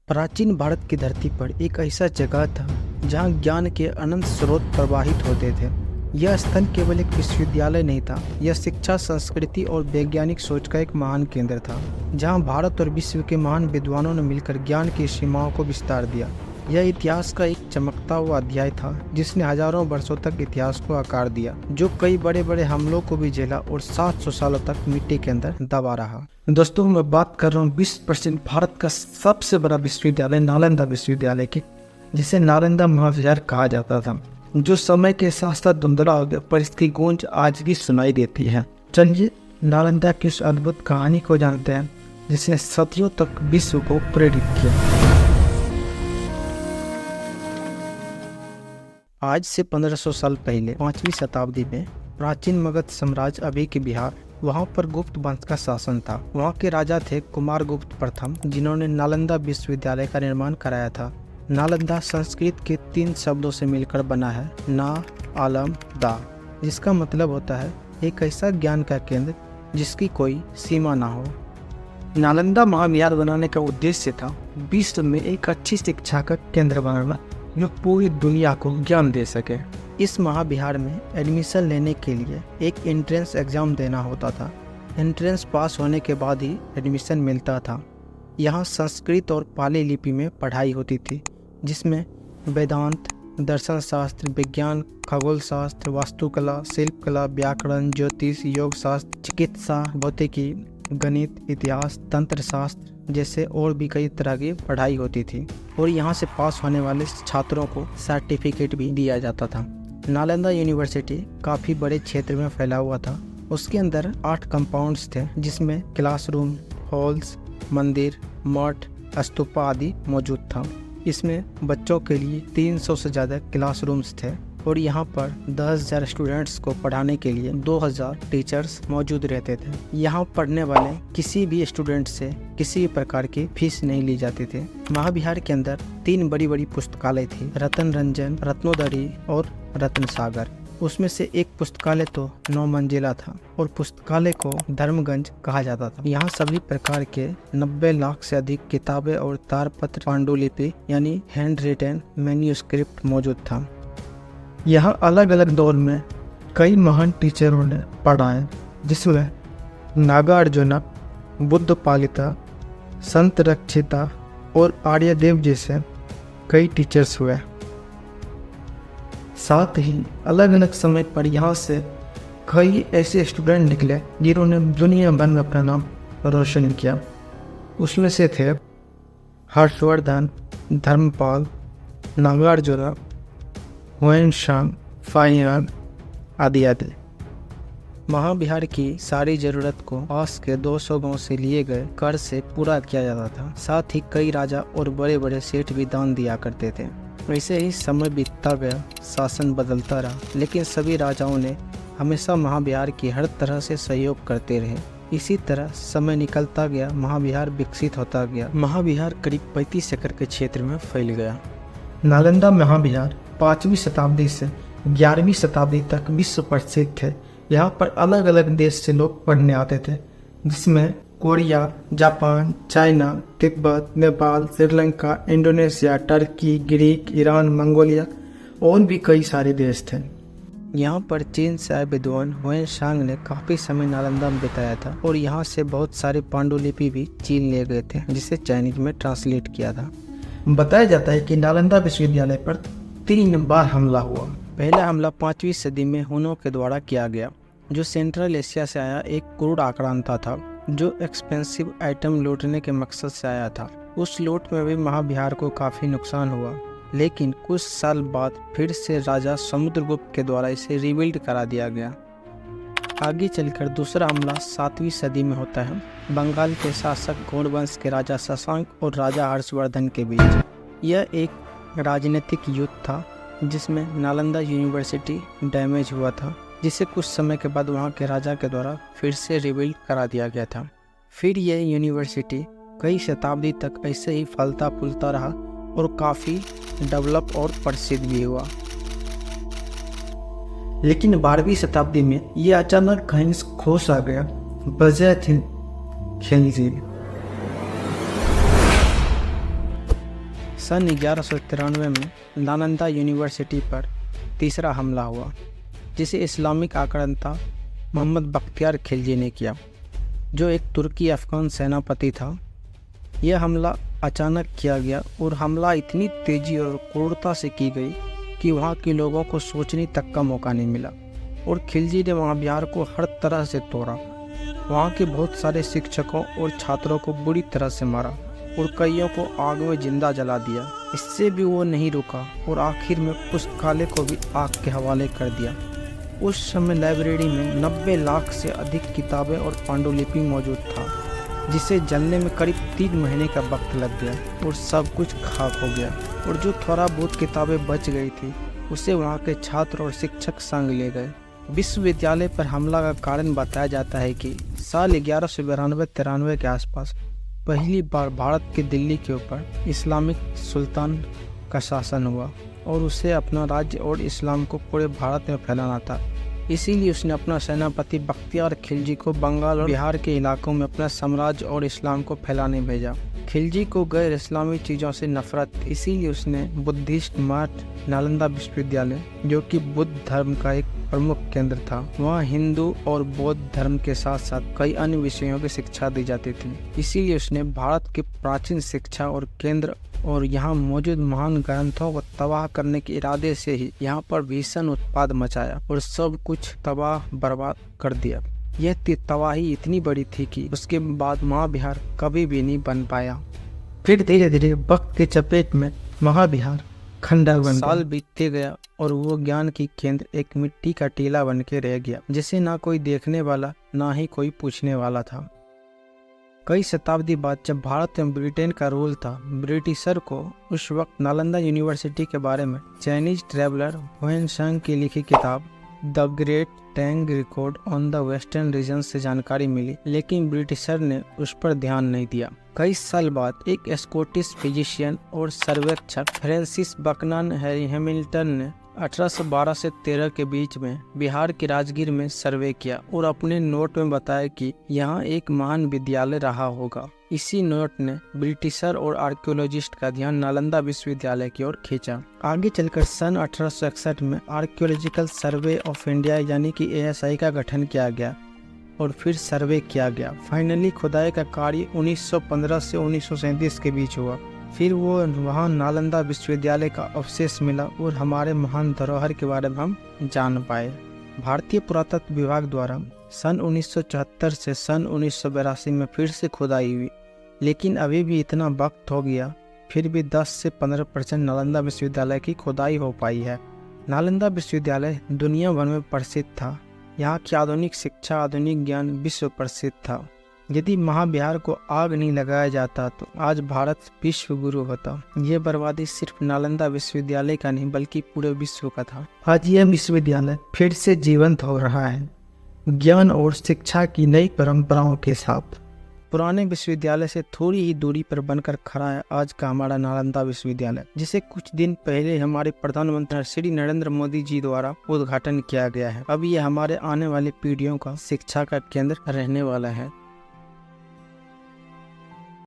प्राचीन भारत की धरती पर एक ऐसा जगह था जहां ज्ञान के अनंत स्रोत प्रवाहित होते थे। यह स्थल केवल एक विश्वविद्यालय नहीं था, यह शिक्षा, संस्कृति और वैज्ञानिक सोच का एक महान केंद्र था, जहां भारत और विश्व के महान विद्वानों ने मिलकर ज्ञान की सीमाओं को विस्तार दिया। यह इतिहास का एक चमकता हुआ अध्याय था जिसने हजारों वर्षों तक इतिहास को आकार दिया, जो कई बड़े बड़े हमलों को भी झेला और 700 सालों तक मिट्टी के अंदर दबा रहा। दोस्तों, मैं बात कर रहा हूँ विश्व प्रसिद्ध भारत का सबसे बड़ा विश्वविद्यालय नालंदा विश्वविद्यालय की, जिसे नालंदा महाविहार कहा जाता था, जो समय के साथ साथ धुंधला हो गया, पर इसकी गूंज आज भी सुनाई देती है। चलिए नालंदा की उस अद्भुत कहानी को जानते हैं जिसने सदियों तक विश्व को प्रेरित किया। आज से 1500 साल पहले 5वीं शताब्दी में प्राचीन मगध साम्राज्य अभी के बिहार, वहाँ पर गुप्त वंश का शासन था। वहाँ के राजा थे कुमारगुप्त प्रथम, जिन्होंने नालंदा विश्वविद्यालय का निर्माण कराया था। नालंदा संस्कृत के 3 शब्दों से मिलकर बना है, ना, आलम, दा, जिसका मतलब होता है एक ऐसा ज्ञान का केंद्र जिसकी कोई सीमा ना हो। नालंदा महाविहार बनाने का उद्देश्य था विश्व में एक अच्छी शिक्षा का केंद्र बनाना जो पूरी दुनिया को ज्ञान दे सके। इस महाविहार में एडमिशन लेने के लिए एक एंट्रेंस एग्जाम देना होता था। एंट्रेंस पास होने के बाद ही एडमिशन मिलता था। यहाँ संस्कृत और पाली लिपि में पढ़ाई होती थी, जिसमें वेदांत, दर्शन शास्त्र, विज्ञान, खगोल शास्त्र, वास्तुकला, शिल्पकला, व्याकरण, ज्योतिष, योग शास्त्र, चिकित्सा, भौतिकी, गणित, इतिहास, तंत्र शास्त्र जैसे और भी कई तरह की पढ़ाई होती थी, और यहाँ से पास होने वाले छात्रों को सर्टिफिकेट भी दिया जाता था। नालंदा यूनिवर्सिटी काफ़ी बड़े क्षेत्र में फैला हुआ था। उसके अंदर 8 कंपाउंड्स थे, जिसमें क्लासरूम, हॉल्स, मंदिर, मठ, स्तूपा आदि मौजूद था। इसमें बच्चों के लिए 300 से ज़्यादा क्लासरूम्स थे, और यहाँ पर 10,000 स्टूडेंट्स को पढ़ाने के लिए 2,000 टीचर्स मौजूद रहते थे। यहाँ पढ़ने वाले किसी भी स्टूडेंट से किसी भी प्रकार की फीस नहीं ली जाती थी। महाविहार के अंदर 3 बड़ी बड़ी पुस्तकालय थी, रतन रंजन, रत्नोदरी और रत्न सागर। उसमें से एक पुस्तकालय तो 9 मंजिला था और पुस्तकालय को धर्मगंज कहा जाता था। यहाँ सभी प्रकार के 90 लाख से अधिक किताबें और तारपत्र, पांडुलिपि यानी हैंड रिटन मैन्यूस्क्रिप्ट मौजूद था। यहाँ अलग अलग दौर में कई महान टीचरों ने पढ़ाए, जिसमें नागार्जुन, बुद्ध पालिता, संत रक्षिता और आर्यदेव जैसे कई टीचर्स हुए। साथ ही अलग अलग समय पर यहाँ से कई ऐसे स्टूडेंट निकले जिन्होंने दुनिया भर में अपना नाम रोशन किया। उसमें से थे हर्षवर्धन, धर्मपाल, नागार्जुन, हुएनसांग, फाहियान आदि आदि। महाविहार की सारी जरूरत को पास के 200 गांव से लिए गए कर से पूरा किया जाता था। साथ ही कई राजा और बड़े बड़े सेठ भी दान दिया करते थे। वैसे ही समय बीतता गया, शासन बदलता रहा, लेकिन सभी राजाओं ने हमेशा महाविहार की हर तरह से सहयोग करते रहे। इसी तरह समय निकलता गया, महाविहार विकसित होता गया। महाविहार करीब 35 एकड़ के क्षेत्र में फैल गया। नालंदा महाविहार 5वीं शताब्दी से 11वीं शताब्दी तक विश्व प्रसिद्ध थे। यहाँ पर अलग अलग देश से लोग पढ़ने आते थे, जिसमें Korea, Japan, China, Tibet, Nepal, Sri Lanka, Indonesia, Turkey, Greek, Iran, Mongolia और भी कई सारे देश थे। यहाँ पर चीन से आए विद्वान हुएनसांग ने काफ़ी समय नालंदा में बिताया था, और यहाँ से बहुत सारे पांडुलिपि भी चीन ले गए थे, जिसे चाइनीज में ट्रांसलेट किया था। बताया जाता है कि नालंदा विश्वविद्यालय पर 3 बार हमला हुआ। पहला हमला 5वीं सदी में हुनों के द्वारा किया गया, जो सेंट्रल एशिया से आया एक क्रूर आक्रांता था, जो एक्सपेंसिव आइटम लूटने के मकसद से आया था। उस लूट में भी महाविहार को काफ़ी नुकसान हुआ, लेकिन कुछ साल बाद फिर से राजा समुद्रगुप्त के द्वारा इसे रिबिल्ड करा दिया गया। आगे चलकर दूसरा हमला 7वीं सदी में होता है, बंगाल के शासक घोड़वंश के राजा शशांक और राजा हर्षवर्धन के बीच। यह एक राजनीतिक युद्ध था जिसमें नालंदा यूनिवर्सिटी डैमेज हुआ था, जिसे कुछ समय के बाद वहां के राजा के द्वारा फिर से रिबिल्ड करा दिया गया था। फिर यह यूनिवर्सिटी कई शताब्दी तक ऐसे ही फलता फूलता रहा और काफ़ी डेवलप और प्रसिद्ध भी हुआ। लेकिन 12वीं शताब्दी में यह अचानक कहीं खोस आ गया। वजह थी खिलजी। सन 1193 में नालंदा यूनिवर्सिटी पर तीसरा हमला हुआ, जिसे इस्लामिक आक्रांता मोहम्मद बख्तियार खिलजी ने किया, जो एक तुर्की अफगान सेनापति था। यह हमला अचानक किया गया और हमला इतनी तेजी और क्रूरता से की गई कि वहाँ के लोगों को सोचने तक का मौका नहीं मिला और खिलजी ने वहाँ बिहार को हर तरह से तोड़ा। वहाँ के बहुत सारे शिक्षकों और छात्रों को बुरी तरह से मारा और कईयों को आग में जिंदा जला दिया। इससे भी वो नहीं रुका और आखिर में पुस्तकालय को भी आग के हवाले कर दिया। उस समय लाइब्रेरी में 90 लाख से अधिक किताबें और पांडुलिपि मौजूद था, जिसे जलने में करीब 3 महीने का वक्त लग गया और सब कुछ खाक हो गया। और जो थोड़ा बहुत किताबें बच गई थी उसे वहाँ के छात्र और शिक्षक संग ले गए। विश्वविद्यालय पर हमला का कारण बताया जाता है कि साल 1192-93 के आसपास पहली बार भारत के दिल्ली के ऊपर इस्लामिक सुल्तान का शासन हुआ और उसे अपना राज्य और इस्लाम को पूरे भारत में फैलाना था। इसीलिए उसने अपना सेनापति बख्तियार खिलजी को बंगाल और बिहार के इलाकों में अपना साम्राज्य और इस्लाम को फैलाने भेजा। खिलजी को गैर इस्लामी चीज़ों से नफरत, इसीलिए उसने बुद्धिस्ट मठ नालंदा विश्वविद्यालय, जो कि बुद्ध धर्म का एक प्रमुख केंद्र था, वहाँ हिंदू और बौद्ध धर्म के साथ साथ कई अन्य विषयों की शिक्षा दी जाती थी। इसीलिए उसने भारत के प्राचीन शिक्षा और केंद्र और यहाँ मौजूद महान ग्रंथों को तबाह करने के इरादे से ही यहाँ पर भीषण उत्पाद मचाया और सब कुछ तबाह बर्बाद कर दिया। यह तबाही इतनी बड़ी थी कि उसके बाद महाबिहार कभी भी नहीं बन पाया। फिर धीरे धीरे वक्त के चपेट में महाबिहार खंडहर बन साल बीतते गया और वो ज्ञान की केंद्र एक मिट्टी का टीला बन के रह गया, जिसे ना कोई देखने वाला ना ही कोई पूछने वाला था। कई शताब्दी बाद जब भारत में ब्रिटेन का रूल था, ब्रिटिशर को उस वक्त नालंदा यूनिवर्सिटी के बारे में चाइनीज ट्रैवलर हुएनसांग की लिखी किताब the great Tang record on the western region से जानकारी मिली, लेकिन ब्रिटिशर ने उस पर ध्यान नहीं दिया। कई साल बाद एक स्कॉटिश फिजिशियन और सर्वेक्षक फ्रांसिस बकनन हैमिल्टन ने 1812 से 13 के बीच में बिहार के राजगीर में सर्वे किया और अपने नोट में बताया कि यहाँ एक महान विद्यालय रहा होगा। इसी नोट ने ब्रिटिशर और आर्कियोलॉजिस्ट का ध्यान नालंदा विश्वविद्यालय की ओर खींचा। आगे चलकर सन 1861 में आर्कियोलॉजिकल सर्वे ऑफ इंडिया यानी कि ASI का गठन किया गया और फिर सर्वे किया गया। फाइनली खुदाई का कार्य 1915 से 1937 के बीच हुआ। फिर वो वहाँ नालंदा विश्वविद्यालय का अवशेष मिला और हमारे महान धरोहर के बारे में हम जान पाए। भारतीय पुरातत्व विभाग द्वारा सन 1974 से सन 1982 में फिर से खुदाई हुई, लेकिन अभी भी इतना वक्त हो गया फिर भी 10 से 15% नालंदा विश्वविद्यालय की खुदाई हो पाई है। नालंदा विश्वविद्यालय दुनिया भर में प्रसिद्ध था। यहाँ की आधुनिक शिक्षा, आधुनिक ज्ञान विश्व प्रसिद्ध था। यदि महाबिहार को आग नहीं लगाया जाता तो आज भारत विश्व गुरु होता। ये बर्बादी सिर्फ नालंदा विश्वविद्यालय का नहीं बल्कि पूरे विश्व का था। आज यह विश्वविद्यालय फिर से जीवंत हो रहा है, ज्ञान और शिक्षा की नई परंपराओं के साथ। पुराने विश्वविद्यालय से थोड़ी ही दूरी पर बनकर खड़ा है आज का हमारा नालंदा विश्वविद्यालय, जिसे कुछ दिन पहले हमारे प्रधानमंत्री श्री नरेंद्र मोदी जी द्वारा उद्घाटन किया गया है। अब ये हमारे आने वाली पीढ़ियों का शिक्षा का केंद्र रहने वाला है।